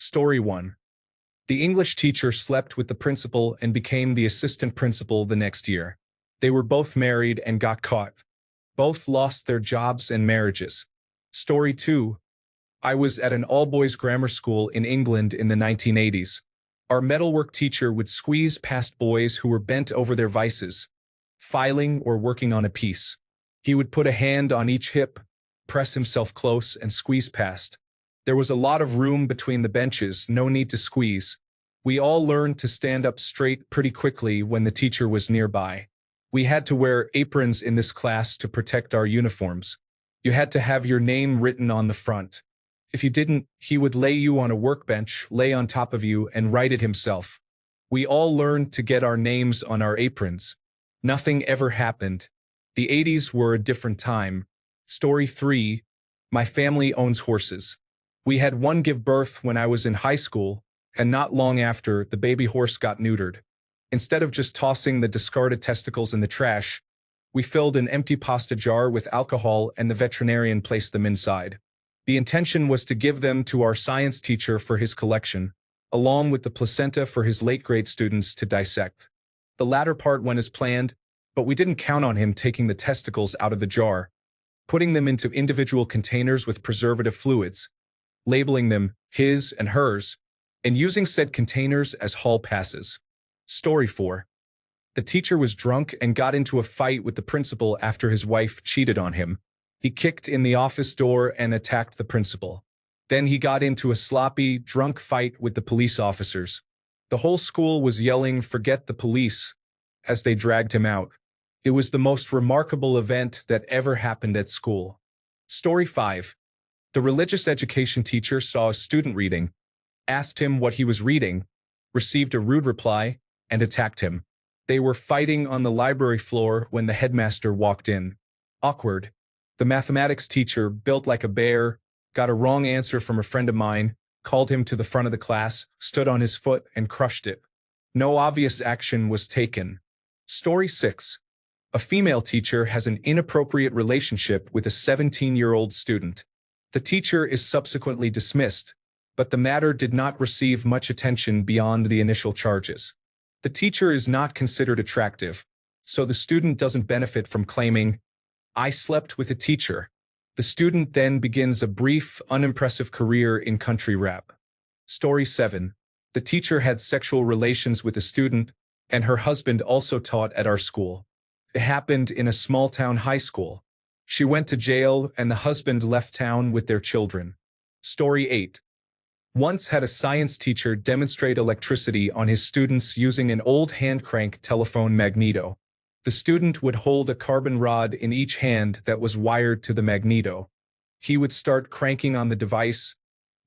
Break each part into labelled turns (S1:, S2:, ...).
S1: Story 1. The English teacher slept with the principal and became the assistant principal the next year. They were both married and got caught. Both lost their jobs and marriages. Story 2. I was at an all-boys grammar school in England in the 1980s. Our metalwork teacher would squeeze past boys who were bent over their vices, filing or working on a piece. He would put a hand on each hip, press himself close, and squeeze past. There was a lot of room between the benches, no need to squeeze. We all learned to stand up straight pretty quickly when the teacher was nearby. We had to wear aprons in this class to protect our uniforms. You had to have your name written on the front. If you didn't, he would lay you on a workbench, lay on top of you, and write it himself. We all learned to get our names on our aprons. Nothing ever happened. The 80s were a different time. Story 3. My family owns horses. We had one give birth when I was in high school, and not long after, the baby horse got neutered. Instead of just tossing the discarded testicles in the trash, we filled an empty pasta jar with alcohol and the veterinarian placed them inside. The intention was to give them to our science teacher for his collection, along with the placenta for his late-grade students to dissect. The latter part went as planned, but we didn't count on him taking the testicles out of the jar, putting them into individual containers with preservative fluids, labeling them his and hers, and using said containers as hall passes. Story 4. The teacher was drunk and got into a fight with the principal after his wife cheated on him. He kicked in the office door and attacked the principal. Then he got into a sloppy, drunk fight with the police officers. The whole school was yelling, "Forget the police," as they dragged him out. It was the most remarkable event that ever happened at school. Story 5. The religious education teacher saw a student reading, asked him what he was reading, received a rude reply, and attacked him. They were fighting on the library floor when the headmaster walked in. Awkward. The mathematics teacher, built like a bear, got a wrong answer from a friend of mine, called him to the front of the class, stood on his foot, and crushed it. No obvious action was taken. Story 6. A female teacher has an inappropriate relationship with a 17-year-old student. The teacher is subsequently dismissed, but the matter did not receive much attention beyond the initial charges. The teacher is not considered attractive, so the student doesn't benefit from claiming, "I slept with a teacher." The student then begins a brief, unimpressive career in country rap. Story 7. The teacher had sexual relations with a student, and her husband also taught at our school. It happened in a small-town high school. She went to jail, and the husband left town with their children. Story 8. Once had a science teacher demonstrate electricity on his students using an old hand-crank telephone magneto. The student would hold a carbon rod in each hand that was wired to the magneto. He would start cranking on the device,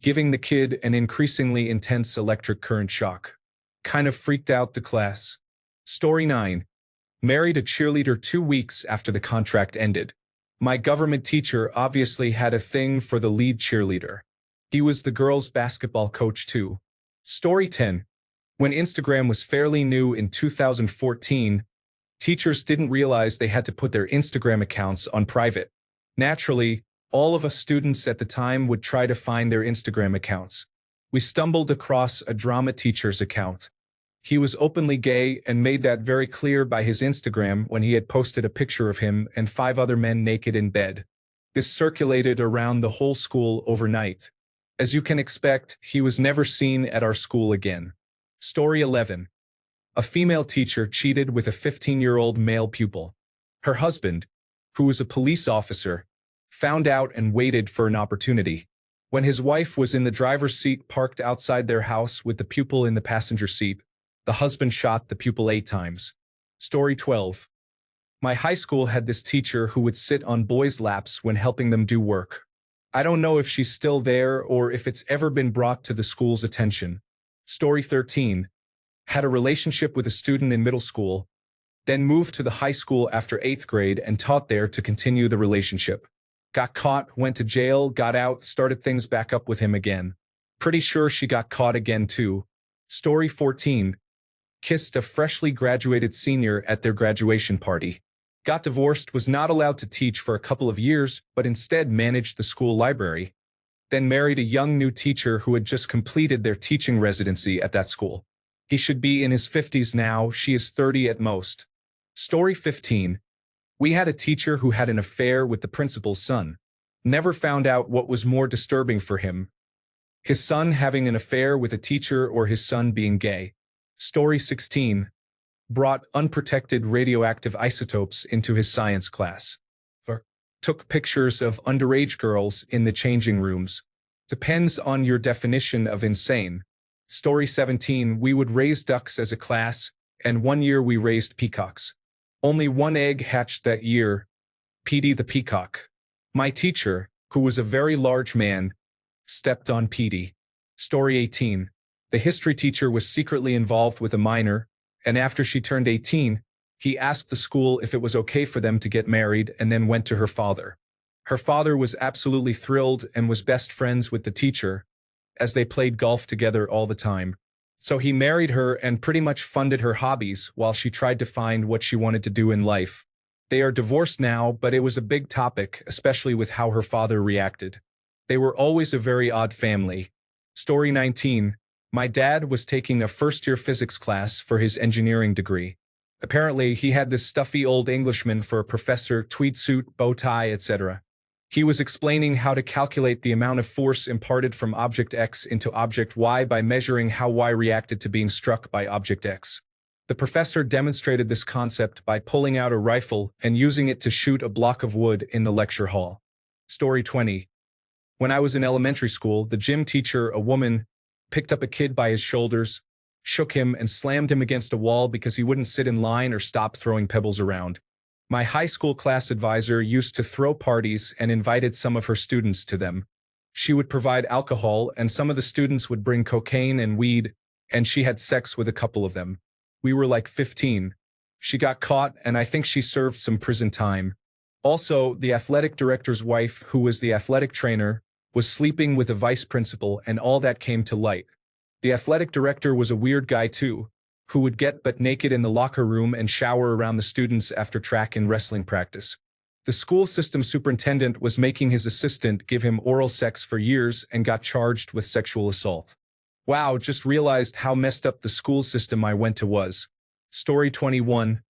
S1: giving the kid an increasingly intense electric current shock. Kind of freaked out the class. Story 9. Married a cheerleader 2 weeks after the contract ended. My government teacher obviously had a thing for the lead cheerleader. He was the girls' basketball coach too. Story 10. When Instagram was fairly new in 2014, teachers didn't realize they had to put their Instagram accounts on private. Naturally, all of us students at the time would try to find their Instagram accounts. We stumbled across a drama teacher's account. He was openly gay and made that very clear by his Instagram when he had posted a picture of him and 5 other men naked in bed. This circulated around the whole school overnight. As you can expect, he was never seen at our school again. Story 11. A female teacher cheated with a 15-year-old male pupil. Her husband, who was a police officer, found out and waited for an opportunity. When his wife was in the driver's seat parked outside their house with the pupil in the passenger seat, the husband shot the pupil 8 times. Story 12. My high school had this teacher who would sit on boys' laps when helping them do work. I don't know if she's still there or if it's ever been brought to the school's attention. Story 13. Had a relationship with a student in middle school, then moved to the high school after 8th grade and taught there to continue the relationship. Got caught, went to jail, got out, started things back up with him again. Pretty sure she got caught again too. Story 14. Kissed a freshly graduated senior at their graduation party. Got divorced, was not allowed to teach for a couple of years, but instead managed the school library. then married a young new teacher who had just completed their teaching residency at that school. He should be in his 50s now, she is 30 at most. Story 15. We had a teacher who had an affair with the principal's son. Never found out what was more disturbing for him, his son having an affair with a teacher or his son being gay. Story 16. Brought unprotected radioactive isotopes into his science class. Took pictures of underage girls in the changing rooms. Depends on your definition of insane. Story 17. We would raise ducks as a class, and one year we raised peacocks. Only one egg hatched that year. Petey the peacock. My teacher, who was a very large man, stepped on Petey. Story 18. The history teacher was secretly involved with a minor, and after she turned 18, he asked the school if it was okay for them to get married and then went to her father. Her father was absolutely thrilled and was best friends with the teacher, as they played golf together all the time. So he married her and pretty much funded her hobbies while she tried to find what she wanted to do in life. They are divorced now, but it was a big topic, especially with how her father reacted. They were always a very odd family. Story 19. My dad was taking a first-year physics class for his engineering degree. Apparently, he had this stuffy old Englishman for a professor, tweed suit, bow tie, etc. He was explaining how to calculate the amount of force imparted from object X into object Y by measuring how Y reacted to being struck by object X. The professor demonstrated this concept by pulling out a rifle and using it to shoot a block of wood in the lecture hall. Story 20. When I was in elementary school, the gym teacher, a woman, picked up a kid by his shoulders, shook him, and slammed him against a wall because he wouldn't sit in line or stop throwing pebbles around. My high school class advisor used to throw parties and invited some of her students to them. She would provide alcohol, and some of the students would bring cocaine and weed, and she had sex with a couple of them. We were like 15. She got caught, and I think she served some prison time. Also, the athletic director's wife, who was the athletic trainer, was sleeping with a vice principal, and all that came to light. The athletic director was a weird guy too, who would get butt naked in the locker room and shower around the students after track and wrestling practice. The school system superintendent was making his assistant give him oral sex for years and got charged with sexual assault. Wow, just realized how messed up the school system I went to was. Story 21.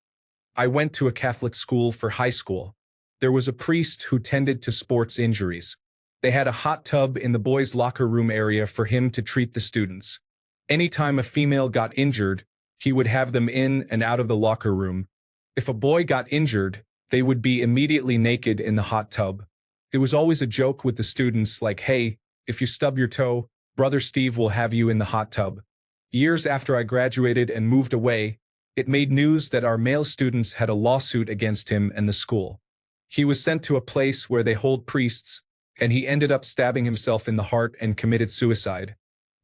S1: I went to a Catholic school for high school. There was a priest who tended to sports injuries. They had a hot tub in the boys' locker room area for him to treat the students. Anytime a female got injured, he would have them in and out of the locker room. If a boy got injured, they would be immediately naked in the hot tub. It was always a joke with the students like, hey, if you stub your toe, Brother Steve will have you in the hot tub. Years after I graduated and moved away, it made news that our male students had a lawsuit against him and the school. He was sent to a place where they hold priests, and he ended up stabbing himself in the heart and committed suicide.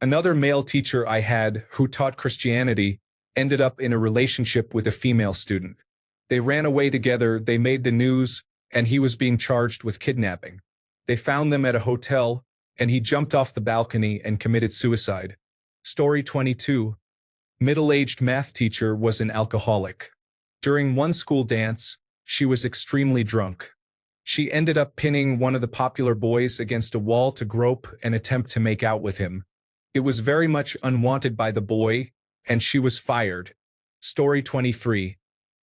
S1: Another male teacher I had, who taught Christianity, ended up in a relationship with a female student. They ran away together, they made the news, and he was being charged with kidnapping. They found them at a hotel, and he jumped off the balcony and committed suicide. Story 22. Middle-aged math teacher was an alcoholic. During one school dance, she was extremely drunk. She ended up pinning one of the popular boys against a wall to grope and attempt to make out with him. It was very much unwanted by the boy, and she was fired. Story 23.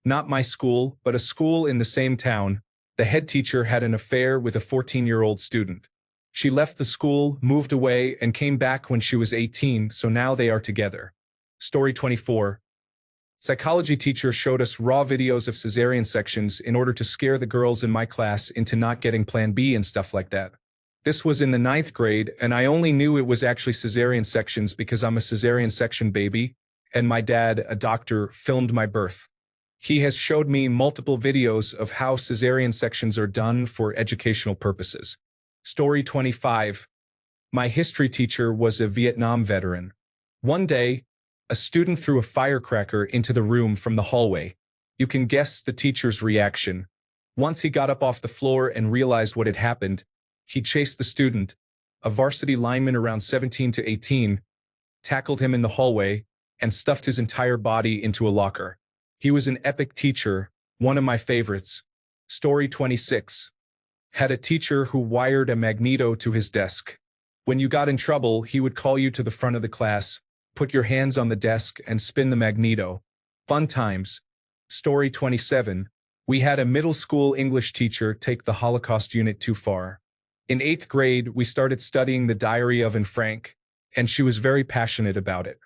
S1: Not my school, but a school in the same town. The head teacher had an affair with a 14-year-old student. She left the school, moved away, and came back when she was 18, so now they are together. Story 24. Psychology teacher showed us raw videos of cesarean sections in order to scare the girls in my class into not getting Plan B and stuff like that. This was in the 9th grade, and I only knew it was actually cesarean sections because I'm a cesarean section baby, and my dad, a doctor, filmed my birth. He has showed me multiple videos of how cesarean sections are done for educational purposes. Story 25. My history teacher was a Vietnam veteran. One day, a student threw a firecracker into the room from the hallway. You can guess the teacher's reaction. Once he got up off the floor and realized what had happened, he chased the student, a varsity lineman around 17 to 18, tackled him in the hallway, and stuffed his entire body into a locker. He was an epic teacher, one of my favorites. Story 26. Had a teacher who wired a magneto to his desk. When you got in trouble, he would call you to the front of the class, put your hands on the desk, and spin the magneto. Fun times. Story 27. We had a middle school English teacher take the Holocaust unit too far. In 8th grade, we started studying the Diary of Anne Frank, and she was very passionate about it.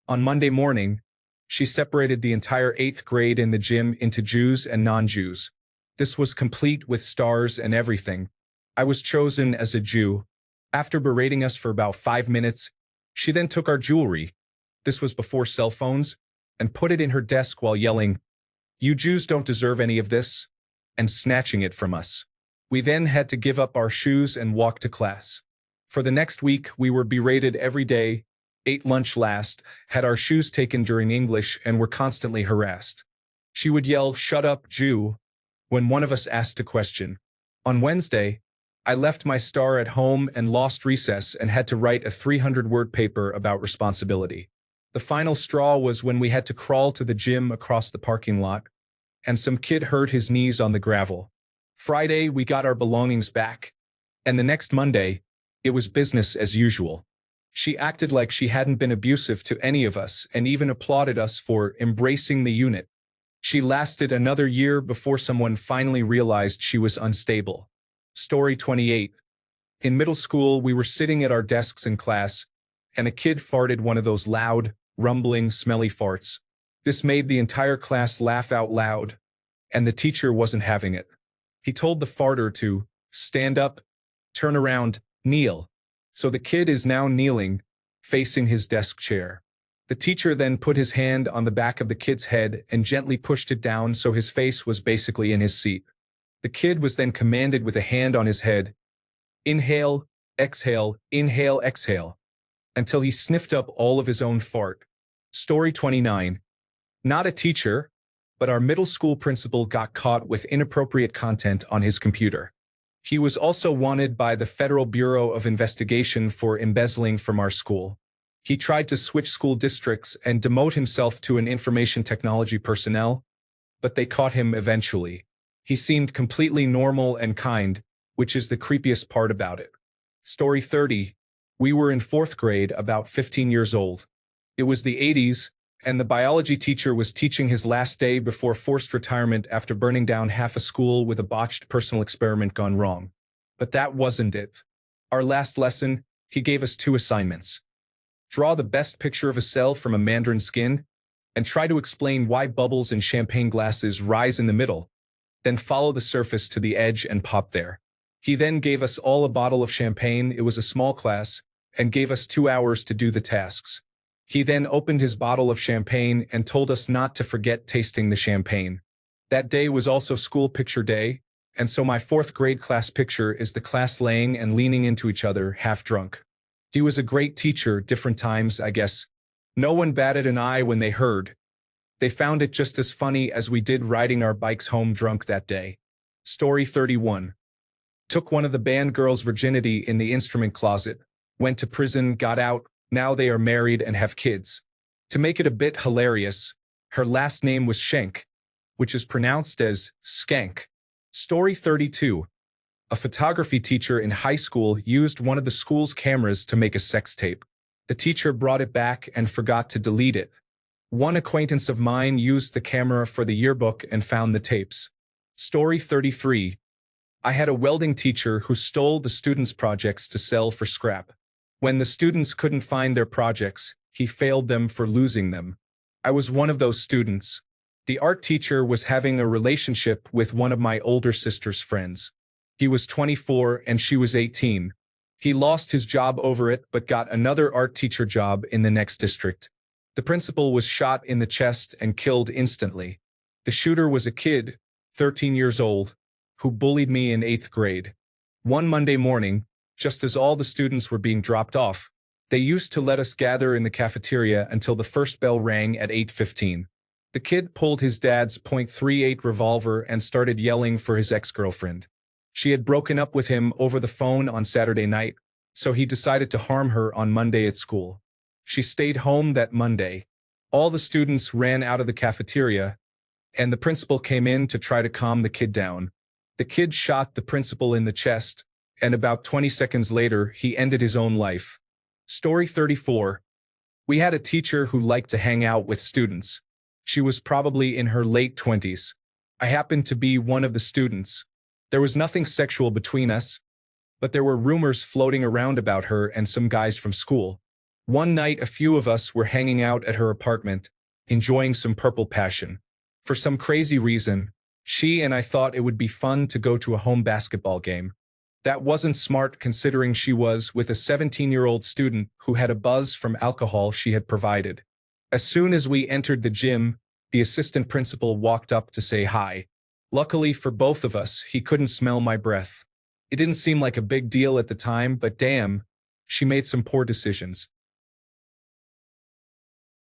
S1: On Monday morning, she separated the entire 8th grade in the gym into Jews and non-Jews. This was complete with stars and everything. I was chosen as a Jew. After berating us for about 5 minutes, she then took our jewelry, this was before cell phones, and put it in her desk while yelling, "You Jews don't deserve any of this," and snatching it from us. We then had to give up our shoes and walk to class. For the next week, we were berated every day, ate lunch last, had our shoes taken during English, and were constantly harassed. She would yell, "Shut up, Jew," when one of us asked a question. On Wednesday, I left my star at home and lost recess and had to write a 300-word paper about responsibility. The final straw was when we had to crawl to the gym across the parking lot, and some kid hurt his knees on the gravel. Friday, we got our belongings back, and the next Monday, it was business as usual. She acted like she hadn't been abusive to any of us and even applauded us for embracing the unit. She lasted another year before someone finally realized she was unstable. Story 28. In middle school, we were sitting at our desks in class, and a kid farted one of those loud, rumbling, smelly farts. This made the entire class laugh out loud, and the teacher wasn't having it. He told the farter to stand up, turn around, kneel. So the kid is now kneeling, facing his desk chair. The teacher then put his hand on the back of the kid's head and gently pushed it down so his face was basically in his seat. The kid was then commanded with a hand on his head, inhale, exhale, until he sniffed up all of his own fart. Story 29. Not a teacher, but our middle school principal got caught with inappropriate content on his computer. He was also wanted by the Federal Bureau of Investigation for embezzling from our school. He tried to switch school districts and demote himself to an information technology personnel, but they caught him eventually. He seemed completely normal and kind, which is the creepiest part about it. Story 30. We were in 4th grade, about 15 years old. It was the 80s, and the biology teacher was teaching his last day before forced retirement after burning down half a school with a botched personal experiment gone wrong. But that wasn't it. Our last lesson, he gave us 2 assignments. Draw the best picture of a cell from a mandarin skin, and try to explain why bubbles in champagne glasses rise in the middle, then follow the surface to the edge and pop there. He then gave us all a bottle of champagne, it was a small class, and gave us 2 hours to do the tasks. He then opened his bottle of champagne and told us not to forget tasting the champagne. That day was also school picture day, and so my 4th grade class picture is the class laying and leaning into each other, half drunk. He was a great teacher, different times, I guess. No one batted an eye when they heard. They found it just as funny as we did riding our bikes home drunk that day. Story 31. Took one of the band girls' virginity in the instrument closet, went to prison, got out, now they are married and have kids. To make it a bit hilarious, her last name was Schenk, which is pronounced as skank. Story 32. A photography teacher in high school used one of the school's cameras to make a sex tape. The teacher brought it back and forgot to delete it. One acquaintance of mine used the camera for the yearbook and found the tapes. Story 33. I had a welding teacher who stole the students' projects to sell for scrap. When the students couldn't find their projects, he failed them for losing them. I was one of those students. The art teacher was having a relationship with one of my older sister's friends. He was 24 and she was 18. He lost his job over it but got another art teacher job in the next district. The principal was shot in the chest and killed instantly. The shooter was a kid, 13 years old, who bullied me in 8th grade. One Monday morning, just as all the students were being dropped off, they used to let us gather in the cafeteria until the first bell rang at 8:15. The kid pulled his dad's .38 revolver and started yelling for his ex-girlfriend. She had broken up with him over the phone on Saturday night, so he decided to harm her on Monday at school. She stayed home that Monday. All the students ran out of the cafeteria, and the principal came in to try to calm the kid down. The kid shot the principal in the chest, and about 20 seconds later, he ended his own life. Story 34. We had a teacher who liked to hang out with students. She was probably in her late 20s. I happened to be one of the students. There was nothing sexual between us, but there were rumors floating around about her and some guys from school. One night, a few of us were hanging out at her apartment, enjoying some purple passion. For some crazy reason, she and I thought it would be fun to go to a home basketball game. That wasn't smart considering she was with a 17-year-old student who had a buzz from alcohol she had provided. As soon as we entered the gym, the assistant principal walked up to say hi. Luckily for both of us, he couldn't smell my breath. It didn't seem like a big deal at the time, but damn, she made some poor decisions.